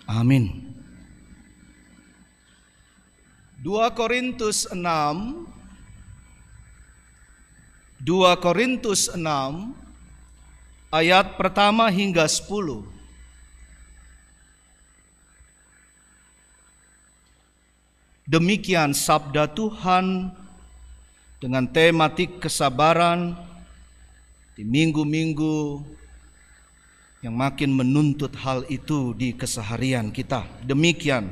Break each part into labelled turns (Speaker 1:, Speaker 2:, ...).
Speaker 1: Amin. 2 Korintus 6 ayat pertama hingga 10. Demikian sabda Tuhan dengan tematik kesabaran di minggu-minggu yang makin menuntut hal itu di keseharian kita. Demikian.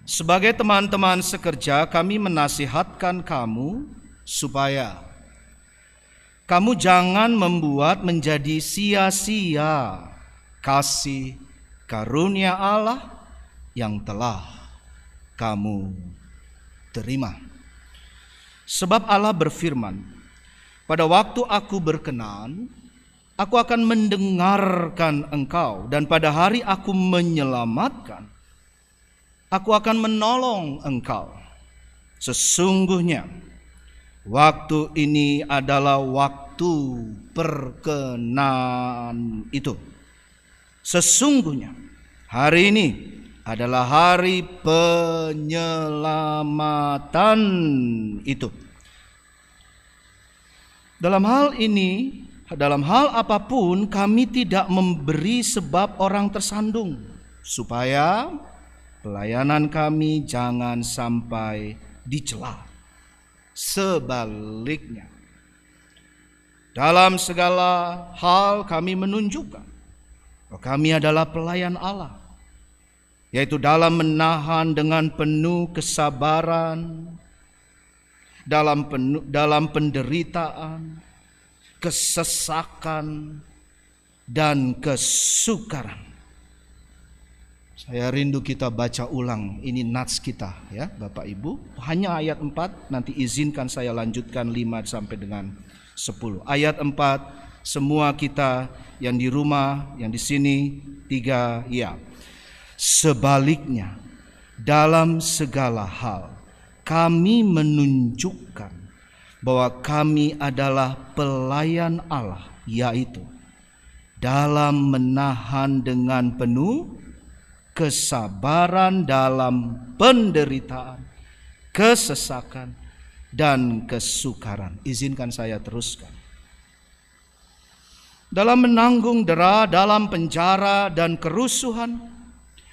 Speaker 1: Sebagai teman-teman sekerja, kami menasihatkan kamu supaya kamu jangan membuat menjadi sia-sia kasih karunia Allah yang telah kamu terima. Sebab Allah berfirman, pada waktu aku berkenan, aku akan mendengarkan engkau, dan pada hari aku menyelamatkan, aku akan menolong engkau. Sesungguhnya waktu ini adalah waktu perkenan itu. Sesungguhnya hari ini adalah hari penyelamatan itu. Dalam hal ini, dalam hal apapun kami tidak memberi sebab orang tersandung, supaya pelayanan kami jangan sampai dicela. Sebaliknya, dalam segala hal kami menunjukkan bahwa kami adalah pelayan Allah, yaitu dalam menahan dengan penuh kesabaran, dalam penderitaan, kesesakan, dan kesukaran. Saya rindu kita baca ulang, ini nats kita ya Bapak Ibu. Hanya ayat 4, nanti izinkan saya lanjutkan 5 sampai dengan 10. Ayat 4, semua kita yang di rumah, yang di sini 3 ya. Sebaliknya, dalam segala hal kami menunjukkan bahwa kami adalah pelayan Allah, yaitu dalam menahan dengan penuh kesabaran dalam penderitaan, kesesakan, dan kesukaran. Izinkan saya teruskan. Dalam menanggung dera, dalam penjara dan kerusuhan,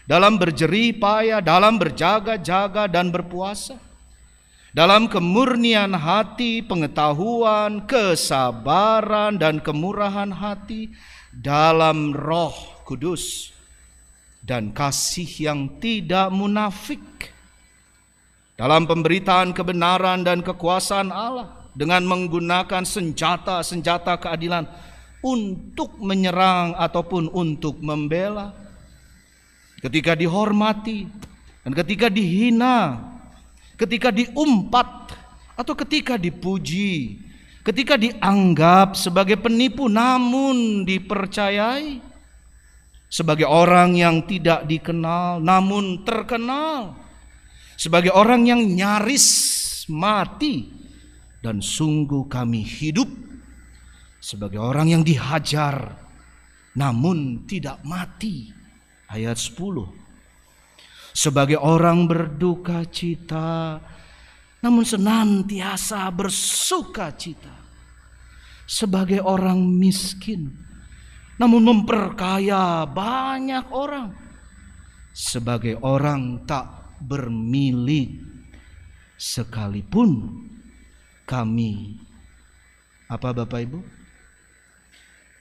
Speaker 1: dalam berjerih payah, dalam berjaga-jaga dan berpuasa, dalam kemurnian hati, pengetahuan, kesabaran, dan kemurahan hati, dalam Roh Kudus dan kasih yang tidak munafik, dalam pemberitaan kebenaran dan kekuasaan Allah, dengan menggunakan senjata-senjata keadilan untuk menyerang ataupun untuk membela, ketika dihormati dan ketika dihina, ketika diumpat atau ketika dipuji, ketika dianggap sebagai penipu namun dipercayai, sebagai orang yang tidak dikenal namun terkenal, sebagai orang yang nyaris mati dan sungguh kami hidup, sebagai orang yang dihajar namun tidak mati. Ayat 10. Sebagai orang berduka cita namun senantiasa bersuka cita, sebagai orang miskin namun memperkaya banyak orang, sebagai orang tak bermilik sekalipun kami, apa Bapak Ibu?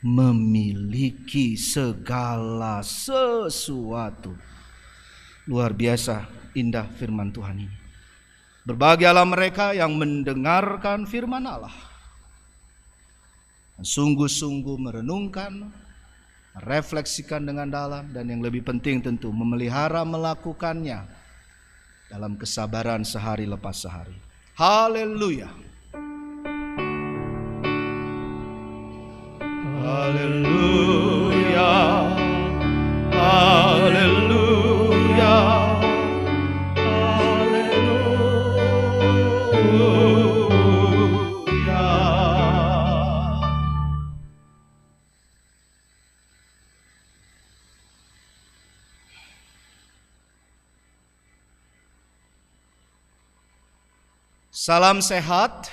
Speaker 1: Memiliki segala sesuatu. Luar biasa indah firman Tuhan ini. Berbahagialah mereka yang mendengarkan firman Allah, sungguh-sungguh merenungkan, refleksikan dengan dalam, dan yang lebih penting tentu memelihara melakukannya dalam kesabaran sehari lepas sehari. Haleluya. Haleluya. Haleluya. Haleluya. Salam sehat,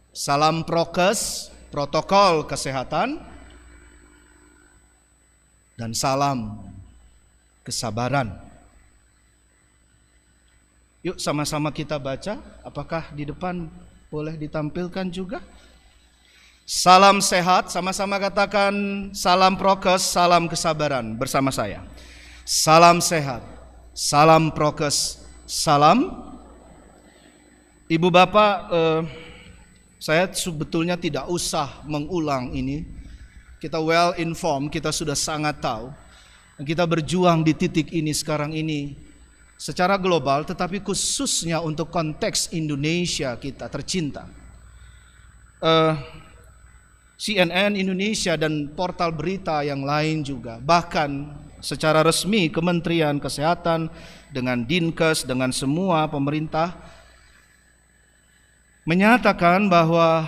Speaker 1: salam prokes, protokol kesehatan, dan salam kesabaran. Yuk sama-sama kita baca, apakah di depan boleh ditampilkan juga? Salam sehat, sama-sama katakan salam prokes, salam kesabaran bersama saya. Salam sehat, salam prokes, salam. Ibu bapak, saya sebetulnya tidak usah mengulang ini. Kita well informed, kita sudah sangat tahu. Kita berjuang di titik ini sekarang ini secara global, tetapi khususnya untuk konteks Indonesia kita tercinta. CNN Indonesia dan portal berita yang lain juga, bahkan secara resmi Kementerian Kesehatan dengan Dinkes, dengan semua pemerintah menyatakan bahwa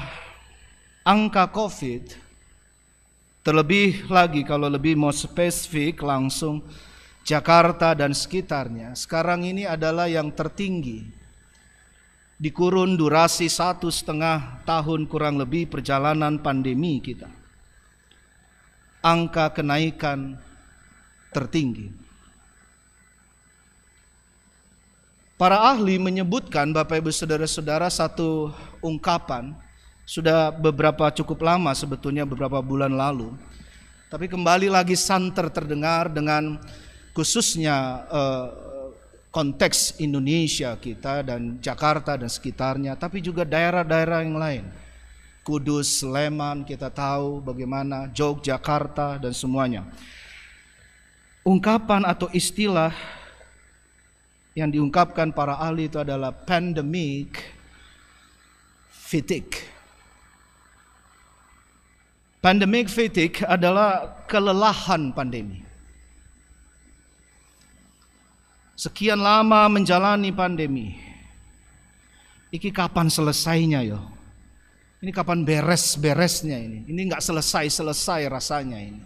Speaker 1: angka COVID, terlebih lagi kalau lebih mau spesifik langsung Jakarta dan sekitarnya, sekarang ini adalah yang tertinggi di kurun durasi 1,5 tahun kurang lebih perjalanan pandemi kita. Angka kenaikan tertinggi. Para ahli menyebutkan, Bapak Ibu Saudara-saudara, satu ungkapan sudah cukup lama sebetulnya, beberapa bulan lalu, tapi kembali lagi santer terdengar dengan khususnya konteks Indonesia kita dan Jakarta dan sekitarnya, tapi juga daerah-daerah yang lain. Kudus, Sleman, kita tahu bagaimana, Yogyakarta dan semuanya. Ungkapan atau istilah yang diungkapkan para ahli itu adalah pandemic fatigue. Pandemic fatigue adalah kelelahan pandemi. Sekian lama menjalani pandemi. Iki kapan selesainya yo? Ini kapan beres-beresnya ini? Ini nggak selesai rasanya ini.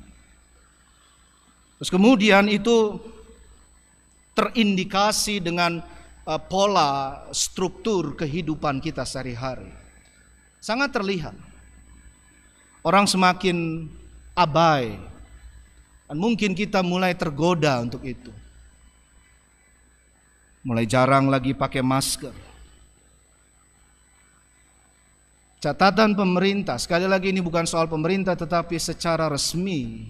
Speaker 1: Terus kemudian itu terindikasi dengan pola struktur kehidupan kita sehari-hari. Sangat terlihat. Orang semakin abai. Dan mungkin kita mulai tergoda untuk itu. Mulai jarang lagi pakai masker. Catatan pemerintah, sekali lagi ini bukan soal pemerintah tetapi secara resmi.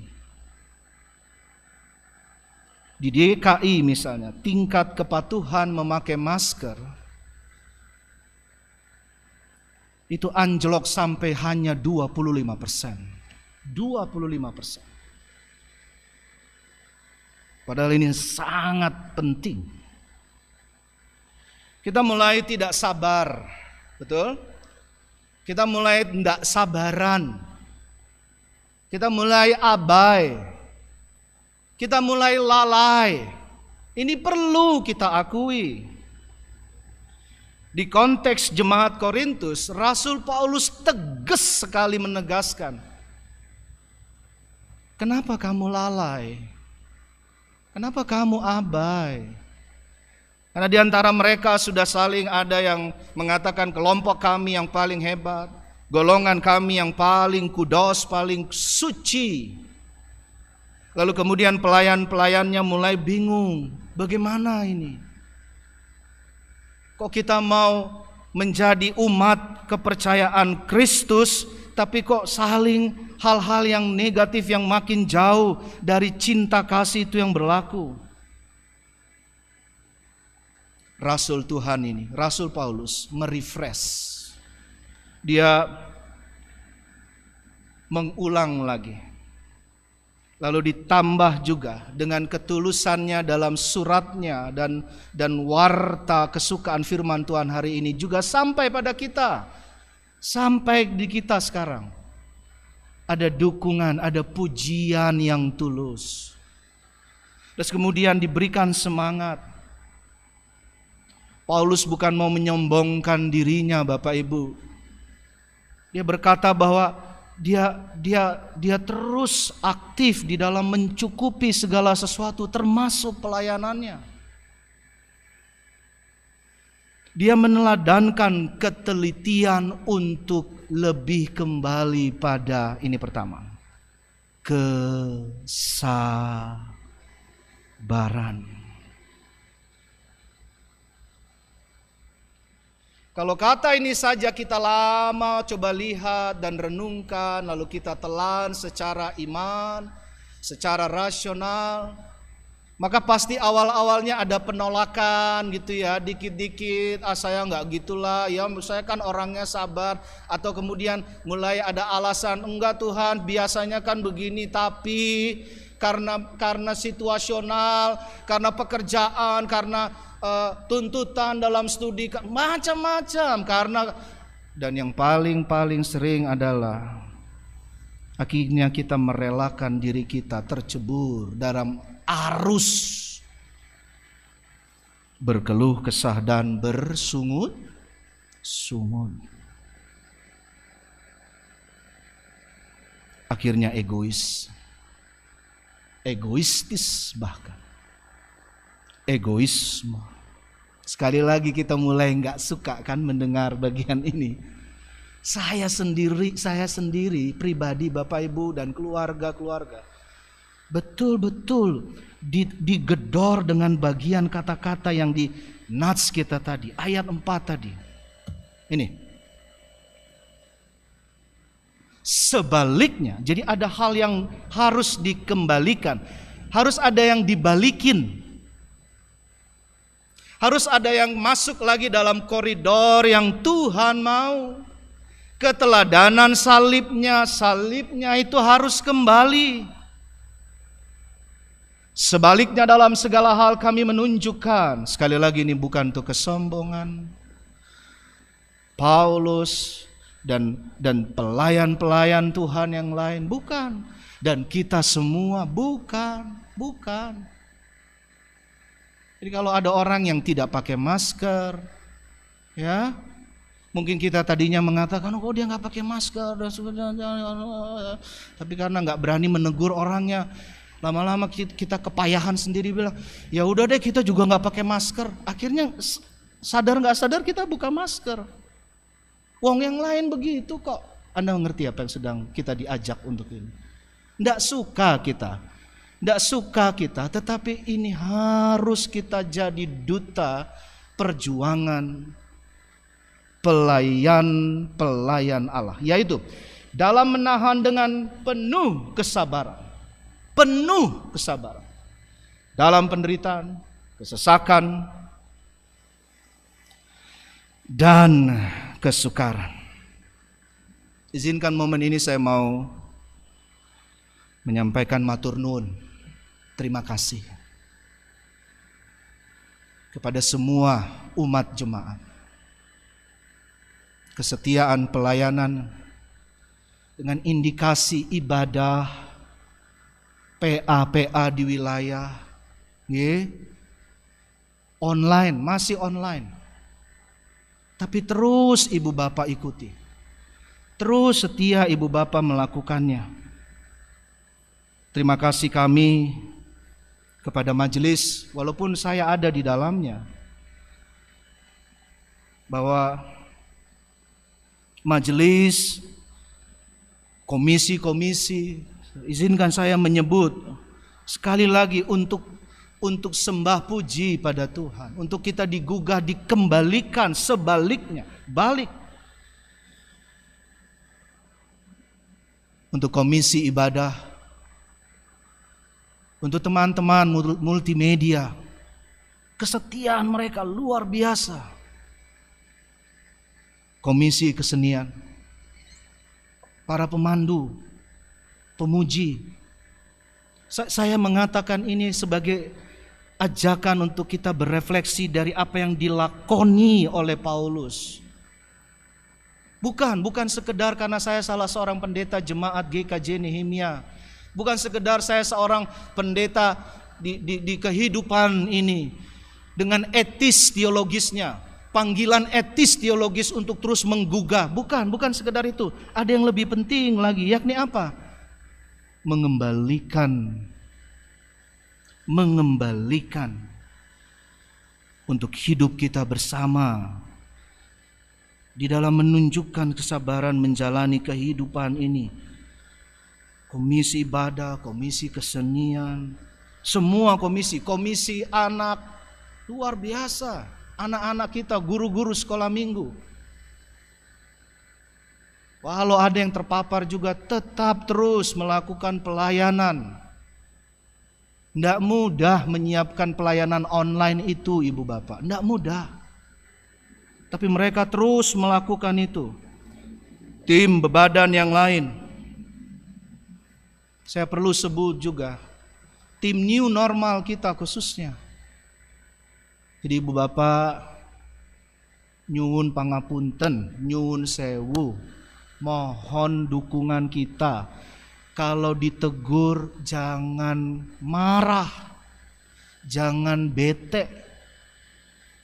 Speaker 1: Di DKI misalnya, tingkat kepatuhan memakai masker itu anjlok sampai hanya 25%. 25%. Padahal ini sangat penting. Kita mulai tidak sabar, betul? Kita mulai tidak sabaran. Kita mulai abai. Kita mulai lalai. Ini perlu kita akui. Di konteks jemaat Korintus, Rasul Paulus tegas sekali menegaskan. Kenapa kamu lalai? Kenapa kamu abai? Karena di antara mereka sudah saling ada yang mengatakan kelompok kami yang paling hebat, golongan kami yang paling kudus, paling suci. Lalu kemudian pelayan-pelayannya mulai bingung, bagaimana ini? Kok kita mau menjadi umat kepercayaan Kristus, tapi kok saling hal-hal yang negatif yang makin jauh dari cinta kasih itu yang berlaku. Rasul Tuhan ini, Rasul Paulus merefresh. Dia mengulang lagi. Lalu ditambah juga dengan ketulusannya dalam suratnya dan warta kesukaan firman Tuhan hari ini juga sampai pada kita. Sampai di kita sekarang. Ada dukungan, ada pujian yang tulus. Terus kemudian diberikan semangat. Paulus bukan mau menyombongkan dirinya, Bapak Ibu. Dia berkata bahwa dia terus aktif di dalam mencukupi segala sesuatu termasuk pelayanannya. Dia meneladankan ketelitian untuk lebih kembali pada ini pertama, kesabaran. Kalau kata ini saja kita lama coba lihat dan renungkan, lalu kita telan secara iman, secara rasional, maka pasti awal-awalnya ada penolakan gitu ya, dikit-dikit, saya nggak gitulah, ya saya kan orangnya sabar, atau kemudian mulai ada alasan, enggak Tuhan biasanya kan begini, tapi karena situasional, karena pekerjaan, karena tuntutan dalam studi, macam-macam, karena, dan yang paling sering adalah akhirnya kita merelakan diri kita tercebur dalam arus berkeluh kesah dan bersungut-sungut. Akhirnya egoistis, bahkan egoisme. Sekali lagi kita mulai nggak suka kan mendengar bagian ini. Saya sendiri pribadi, Bapak Ibu dan keluarga, betul-betul digedor dengan bagian kata-kata yang di nats kita tadi, ayat 4 tadi. Ini. Sebaliknya, jadi ada hal yang harus dikembalikan, harus ada yang dibalikin. Harus ada yang masuk lagi dalam koridor yang Tuhan mau. Keteladanan salibnya itu harus kembali. Sebaliknya dalam segala hal kami menunjukkan, sekali lagi ini bukan untuk kesombongan, Paulus dan pelayan-pelayan Tuhan yang lain, bukan. Dan kita semua bukan. Jadi kalau ada orang yang tidak pakai masker, ya mungkin kita tadinya mengatakan, oh dia nggak pakai masker, tapi karena nggak berani menegur orangnya, lama-lama kita kepayahan sendiri bilang, ya udah deh kita juga nggak pakai masker. Akhirnya sadar nggak sadar kita buka masker. Wong yang lain begitu kok. Anda mengerti apa yang sedang kita diajak untuk ini? Nggak suka kita, tetapi ini harus kita jadi duta perjuangan pelayan Allah, yaitu dalam menahan dengan penuh kesabaran dalam penderitaan, kesesakan, dan kesukaran. Izinkan momen ini saya mau menyampaikan matur nuwun, terima kasih kepada semua umat jemaat. Kesetiaan pelayanan dengan indikasi ibadah PA di wilayah online, masih online. Tapi terus Ibu Bapak ikuti. Terus setia Ibu Bapak melakukannya. Terima kasih kami kepada majelis, walaupun saya ada di dalamnya, bahwa majelis, komisi-komisi, izinkan saya menyebut sekali lagi untuk sembah puji pada Tuhan, untuk kita digugah, dikembalikan sebaliknya, balik. Untuk komisi ibadah, untuk teman-teman multimedia, kesetiaan mereka luar biasa. Komisi kesenian, para pemandu, pemuji. Saya mengatakan ini sebagai ajakan untuk kita berefleksi dari apa yang dilakoni oleh Paulus. Bukan sekedar karena saya salah seorang pendeta jemaat GKJ Nehemia. Bukan sekedar saya seorang pendeta di kehidupan ini dengan etis teologisnya, panggilan etis teologis untuk terus menggugah. Bukan sekedar itu. Ada yang lebih penting lagi, yakni apa? Mengembalikan untuk hidup kita bersama di dalam menunjukkan kesabaran menjalani kehidupan ini. Komisi ibadah, komisi kesenian, semua komisi anak, luar biasa. Anak-anak kita, guru-guru sekolah minggu. Walau ada yang terpapar juga tetap terus melakukan pelayanan. Tidak mudah menyiapkan pelayanan online itu, ibu bapak. Tidak mudah. Tapi mereka terus melakukan itu. Tim bebadan yang lain. Saya perlu sebut juga tim new normal kita khususnya. Jadi ibu bapak, nyuwun pangapunten, nyuwun sewu, mohon dukungan kita. Kalau ditegur jangan marah, jangan bete.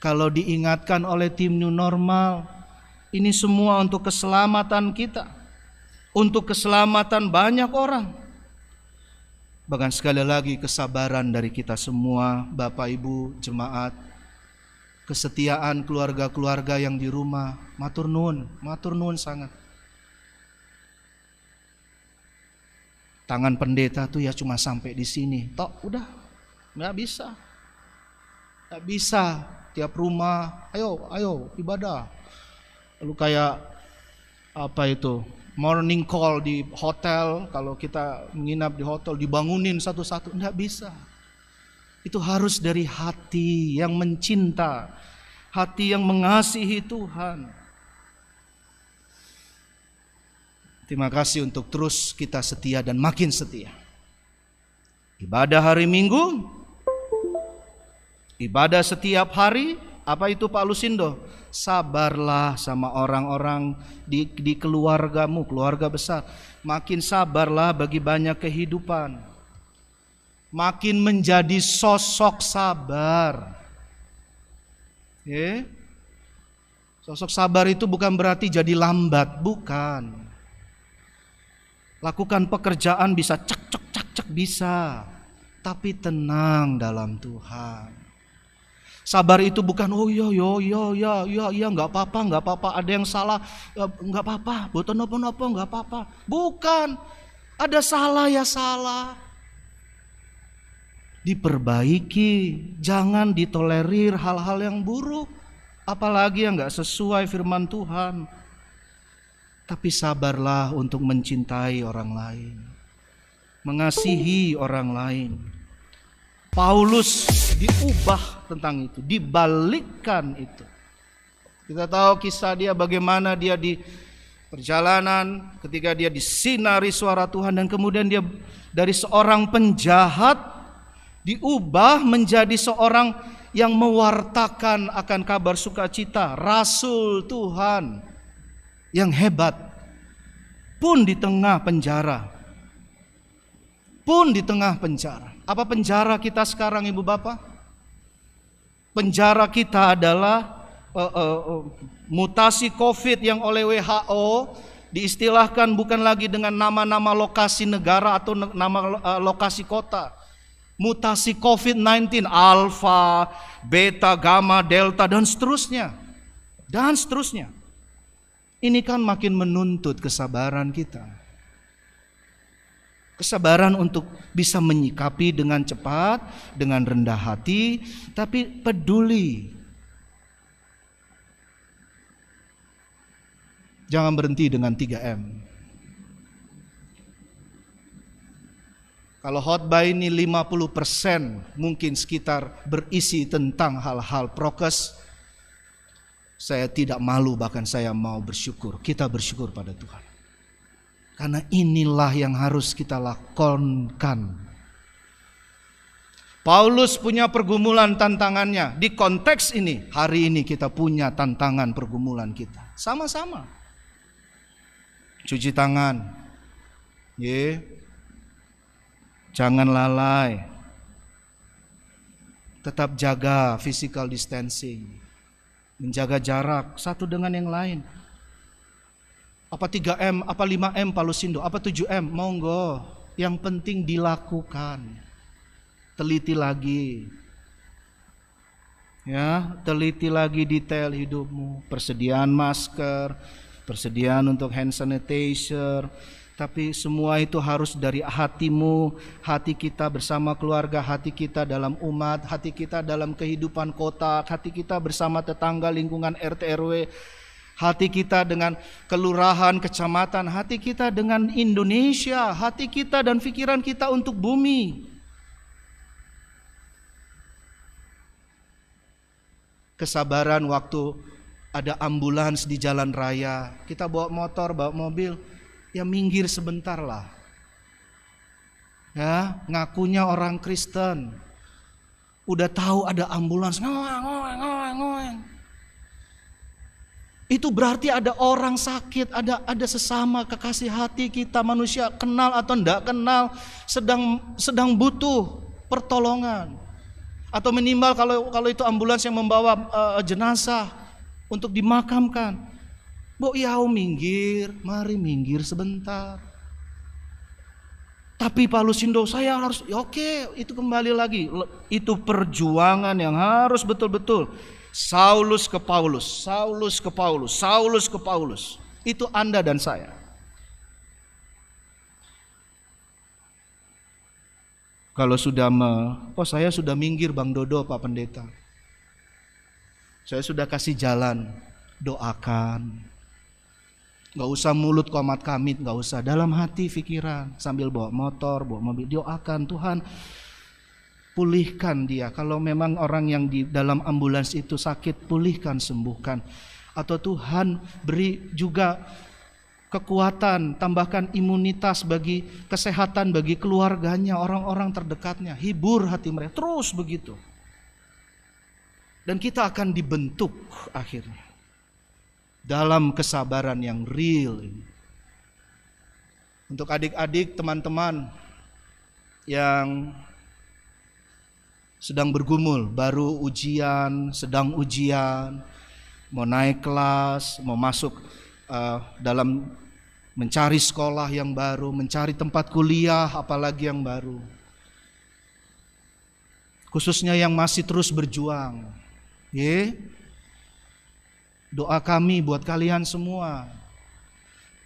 Speaker 1: Kalau diingatkan oleh tim new normal, ini semua untuk keselamatan kita, untuk keselamatan banyak orang. Bahkan sekali lagi kesabaran dari kita semua, Bapak Ibu jemaat, kesetiaan keluarga-keluarga yang di rumah, matur nuwun sangat. Tangan pendeta tuh ya cuma sampai di sini, tok udah, nggak bisa tiap rumah, ayo ibadah. Lalu kayak apa itu, morning call di hotel, kalau kita menginap di hotel dibangunin satu-satu, nggak bisa. Itu harus dari hati yang mencinta, hati yang mengasihi Tuhan. Terima kasih untuk terus kita setia dan makin setia. Ibadah hari Minggu, ibadah setiap hari. Apa itu Pak Lusindo? Sabarlah sama orang-orang di keluargamu, keluarga besar. Makin sabarlah bagi banyak kehidupan. Makin menjadi sosok sabar. Sosok sabar itu bukan berarti jadi lambat, bukan. Lakukan pekerjaan bisa cek bisa, tapi tenang dalam Tuhan. Sabar itu bukan ya nggak apa-apa, ada yang salah nggak apa-apa, boten napa nggak apa-apa. Bukan, ada salah ya salah, diperbaiki, jangan ditolerir hal-hal yang buruk, apalagi yang nggak sesuai firman Tuhan. Tapi sabarlah untuk mencintai orang lain, mengasihi orang lain. Paulus diubah tentang itu, dibalikkan itu. Kita tahu kisah dia bagaimana dia di perjalanan ketika dia disinari suara Tuhan dan kemudian dia dari seorang penjahat diubah menjadi seorang yang mewartakan akan kabar sukacita, rasul Tuhan yang hebat, pun di tengah penjara. Apa penjara kita sekarang ibu bapak? Penjara kita adalah mutasi COVID yang oleh WHO diistilahkan bukan lagi dengan nama-nama lokasi negara atau nama lokasi kota. Mutasi COVID-19, alfa, beta, gamma, delta dan seterusnya. Ini kan makin menuntut kesabaran kita. Kesabaran untuk bisa menyikapi dengan cepat, dengan rendah hati, tapi peduli. Jangan berhenti dengan 3M. Kalau khotbah ini 50% mungkin sekitar berisi tentang hal-hal prokes, saya tidak malu, bahkan saya mau bersyukur. Kita bersyukur pada Tuhan. Karena inilah yang harus kita lakukan. Paulus punya pergumulan tantangannya. Di konteks ini, hari ini kita punya tantangan pergumulan kita. Sama-sama. Cuci tangan. Jangan lalai. Tetap jaga physical distancing. Menjaga jarak satu dengan yang lain. Apa 3M, apa 5M Pak Lusindo, apa 7M, monggo. Yang penting dilakukan. Teliti lagi. Ya, teliti lagi detail hidupmu, persediaan masker, persediaan untuk hand sanitizer, tapi semua itu harus dari hatimu, hati kita bersama keluarga, hati kita dalam umat, hati kita dalam kehidupan kota, hati kita bersama tetangga, lingkungan RT RW, hati kita dengan kelurahan, kecamatan, hati kita dengan Indonesia, hati kita dan pikiran kita untuk bumi. Kesabaran waktu ada ambulans di jalan raya, kita bawa motor, bawa mobil, ya minggir sebentar lah. Ya, ngakunya orang Kristen, udah tahu ada ambulans, ngoeng. Itu berarti ada orang sakit, ada sesama kekasih hati kita, manusia kenal atau enggak kenal, sedang butuh pertolongan. Atau minimal kalau itu ambulans yang membawa jenazah untuk dimakamkan. Bo yau minggir, mari minggir sebentar. Tapi Pak Lusindo, saya harus, oke, itu kembali lagi. Itu perjuangan yang harus betul-betul. Saulus ke Paulus, Saulus ke Paulus, Saulus ke Paulus. Itu Anda dan saya. Kalau sudah saya sudah minggir Bang Dodo, Pak Pendeta, saya sudah kasih jalan, doakan. Gak usah mulut komat kamit, gak usah, dalam hati pikiran, sambil bawa motor, bawa mobil, doakan Tuhan pulihkan dia. Kalau memang orang yang di dalam ambulans itu sakit, pulihkan, sembuhkan. Atau Tuhan beri juga kekuatan, tambahkan imunitas bagi kesehatan bagi keluarganya, orang-orang terdekatnya, hibur hati mereka, terus begitu. Dan kita akan dibentuk akhirnya dalam kesabaran yang real ini. Untuk adik-adik, teman-teman yang sedang bergumul, baru ujian, sedang ujian, mau naik kelas, mau masuk dalam mencari sekolah yang baru, mencari tempat kuliah apalagi yang baru. Khususnya yang masih terus berjuang. Doa kami buat kalian semua.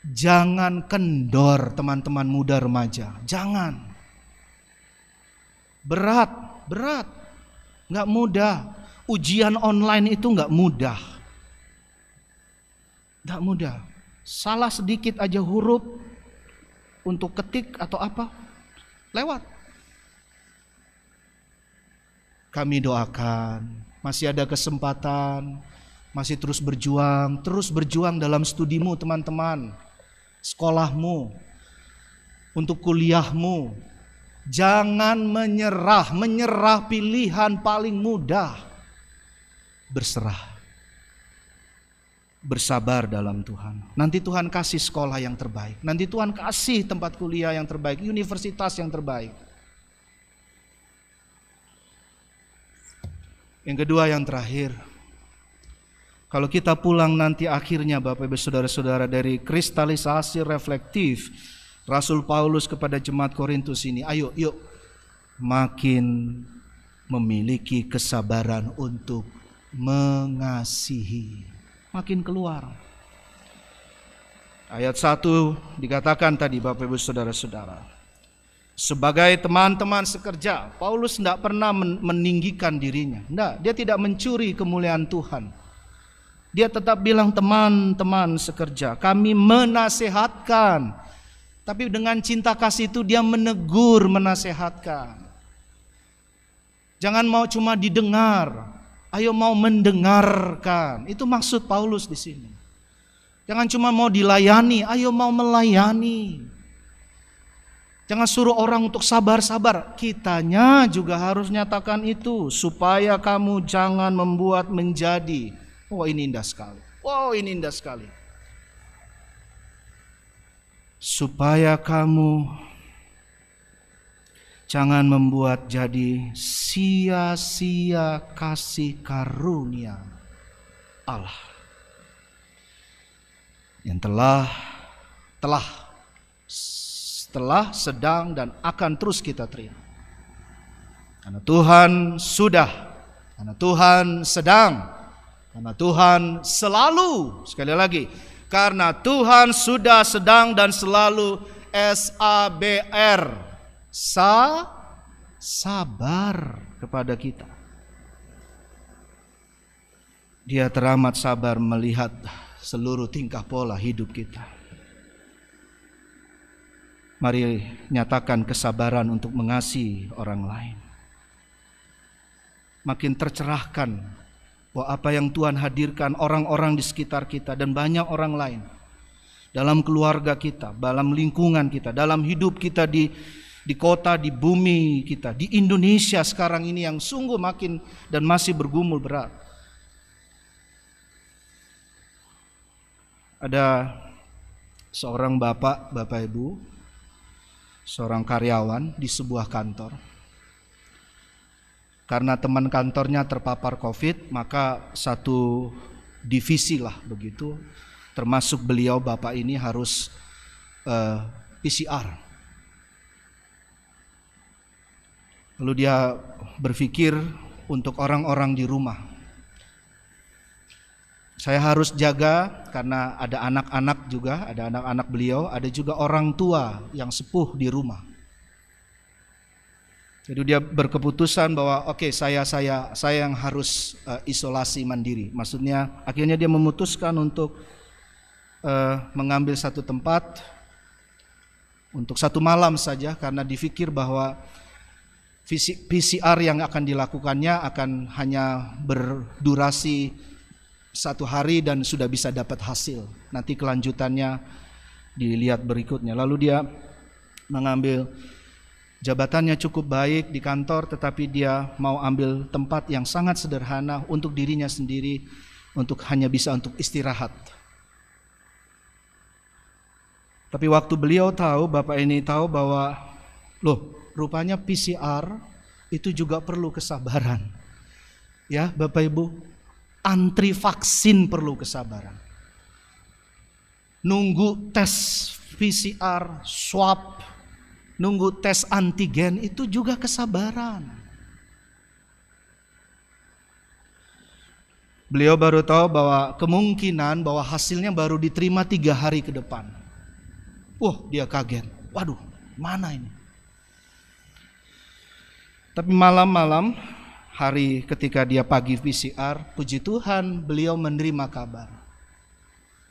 Speaker 1: Jangan kendor teman-teman muda remaja. Jangan. Berat. Gak mudah. Ujian online itu gak mudah. Gak mudah. Salah sedikit aja huruf untuk ketik atau apa, lewat. Kami doakan, masih ada kesempatan, masih terus berjuang dalam studimu teman-teman, sekolahmu, untuk kuliahmu. Jangan menyerah pilihan paling mudah. Bersabar dalam Tuhan. Nanti Tuhan kasih sekolah yang terbaik. Nanti Tuhan kasih tempat kuliah yang terbaik, universitas yang terbaik. Yang kedua, yang terakhir, kalau kita pulang nanti akhirnya Bapak Ibu Saudara-saudara dari kristalisasi reflektif Rasul Paulus kepada jemaat Korintus ini, ayo yuk makin memiliki kesabaran untuk mengasihi. Makin keluar. Ayat 1 dikatakan tadi Bapak Ibu Saudara-saudara, sebagai teman-teman sekerja, Paulus tidak pernah meninggikan dirinya. Dia tidak mencuri kemuliaan Tuhan. Dia tetap bilang teman-teman sekerja, kami menasehatkan. Tapi dengan cinta kasih itu dia menegur, menasehatkan. Jangan mau cuma didengar. Ayo mau mendengarkan. Itu maksud Paulus di sini. Jangan cuma mau dilayani, ayo mau melayani. Jangan suruh orang untuk sabar-sabar. Kitanya juga harus nyatakan itu supaya kamu jangan membuat menjadi. Oh, ini indah sekali. Wow, ini indah sekali. Supaya kamu jangan membuat jadi sia-sia kasih karunia Allah yang telah, sedang dan akan terus kita terima. Karena Tuhan sudah Karena Tuhan sedang, karena Tuhan selalu, sekali lagi, karena Tuhan sudah, sedang, dan selalu, SABR, sabar kepada kita. Dia teramat sabar melihat seluruh tingkah pola hidup kita. Mari nyatakan kesabaran untuk mengasihi orang lain. Makin tercerahkan bahwa apa yang Tuhan hadirkan orang-orang di sekitar kita dan banyak orang lain, dalam keluarga kita, dalam lingkungan kita, dalam hidup kita di kota, di bumi kita, di Indonesia sekarang ini yang sungguh makin dan masih bergumul berat. Ada seorang bapak ibu, seorang karyawan di sebuah kantor. Karena teman kantornya terpapar COVID, maka satu divisi lah begitu, termasuk beliau bapak ini harus PCR. Lalu dia berpikir untuk orang-orang di rumah. Saya harus jaga karena ada anak-anak juga, ada anak-anak beliau, ada juga orang tua yang sepuh di rumah. Jadi dia berkeputusan bahwa oke, saya yang harus isolasi mandiri. Maksudnya akhirnya dia memutuskan untuk mengambil satu tempat untuk satu malam saja, karena dipikir bahwa PCR yang akan dilakukannya akan hanya berdurasi 1 hari dan sudah bisa dapat hasil. Nanti kelanjutannya dilihat berikutnya. Lalu dia mengambil, jabatannya cukup baik di kantor, tetapi dia mau ambil tempat yang sangat sederhana untuk dirinya sendiri, untuk hanya bisa untuk istirahat. Tapi waktu beliau tahu, bapak ini tahu bahwa rupanya PCR itu juga perlu kesabaran. Ya, Bapak Ibu, antri vaksin perlu kesabaran. Nunggu tes PCR, swab, nunggu tes antigen itu juga kesabaran. Beliau baru tahu bahwa kemungkinan bahwa hasilnya baru diterima 3 hari ke depan. Dia kaget. Waduh, mana ini? Tapi malam-malam, hari ketika dia pagi PCR, puji Tuhan beliau menerima kabar.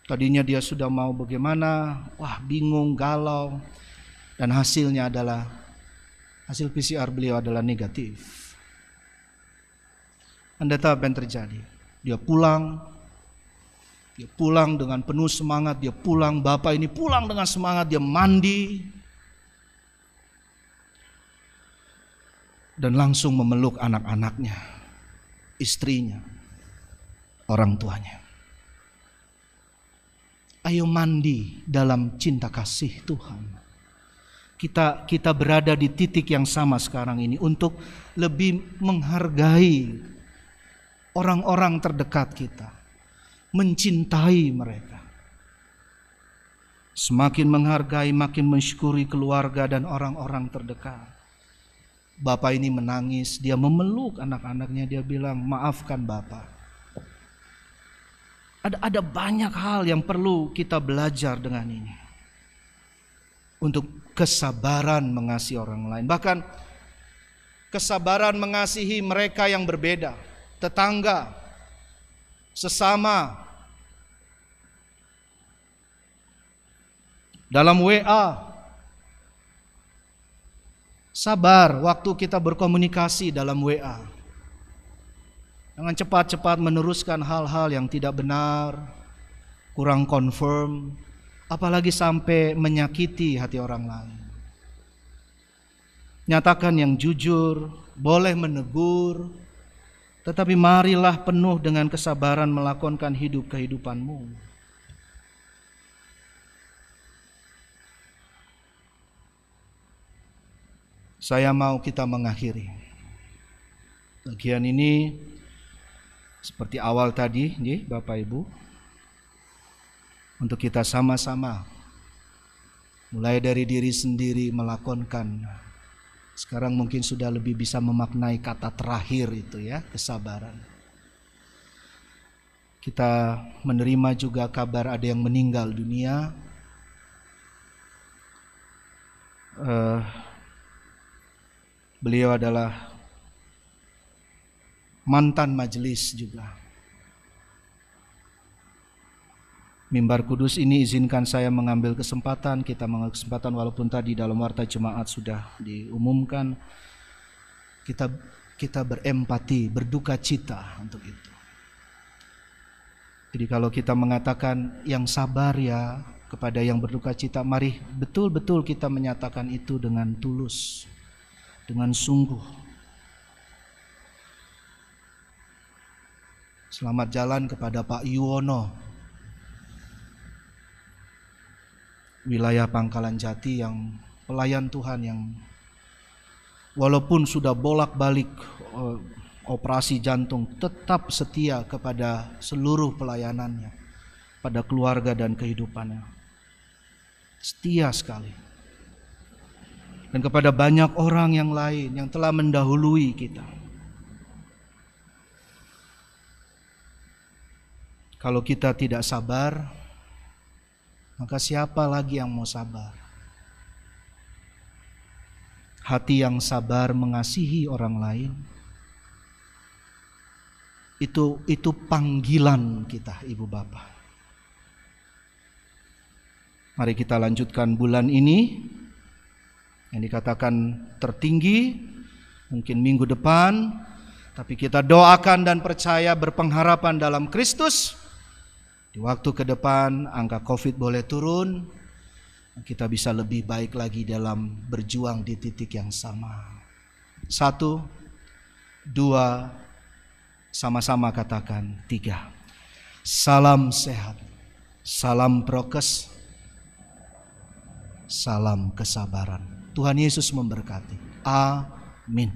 Speaker 1: Tadinya dia sudah mau bagaimana, bingung, galau, dan hasil PCR beliau adalah negatif. Anda tahu apa yang terjadi? Dia pulang dengan penuh semangat, bapak ini pulang dengan semangat, dia mandi, dan langsung memeluk anak-anaknya, istrinya, orang tuanya. Ayo mandi dalam cinta kasih Tuhan. Kita berada di titik yang sama sekarang ini untuk lebih menghargai orang-orang terdekat kita, mencintai mereka. Semakin menghargai, makin mensyukuri keluarga dan orang-orang terdekat. Bapak ini menangis, dia memeluk anak-anaknya, dia bilang, maafkan Bapak. Ada banyak hal yang perlu kita belajar dengan ini. Untuk kesabaran mengasihi orang lain. Bahkan kesabaran mengasihi mereka yang berbeda. Tetangga, sesama. Dalam WA, sabar waktu kita berkomunikasi dalam WA. Jangan cepat-cepat meneruskan hal-hal yang tidak benar, kurang confirm, apalagi sampai menyakiti hati orang lain. Nyatakan yang jujur, boleh menegur, tetapi marilah penuh dengan kesabaran melakonkan kehidupanmu. Saya mau kita mengakhiri bagian ini seperti awal tadi, Bapak Ibu, untuk kita sama-sama mulai dari diri sendiri melakonkan Sekarang mungkin sudah lebih bisa memaknai kata terakhir itu ya, kesabaran. Kita menerima juga kabar ada yang meninggal dunia. Beliau adalah mantan majelis juga. Mimbar Kudus ini izinkan saya mengambil kesempatan, kita mengambil kesempatan walaupun tadi dalam warta jemaat sudah diumumkan. Kita berempati, berduka cita untuk itu. Jadi kalau kita mengatakan yang sabar ya kepada yang berduka cita, mari betul-betul kita menyatakan itu dengan tulus, dengan sungguh. Selamat jalan kepada Pak Yuwono, wilayah Pangkalan Jati, yang pelayan Tuhan yang walaupun sudah bolak-balik operasi jantung tetap setia kepada seluruh pelayanannya, pada keluarga dan kehidupannya. Setia sekali. Dan kepada banyak orang yang lain yang telah mendahului kita. Kalau kita tidak sabar, maka siapa lagi yang mau sabar? Hati yang sabar mengasihi orang lain, itu panggilan kita, Ibu Bapak. Mari kita lanjutkan bulan ini yang dikatakan tertinggi, mungkin minggu depan, tapi kita doakan dan percaya, berpengharapan dalam Kristus. Di waktu ke depan angka COVID boleh turun, kita bisa lebih baik lagi dalam berjuang di titik yang sama. 1, 2, sama-sama katakan 3. Salam sehat, salam prokes, salam kesabaran. Tuhan Yesus memberkati. Amin.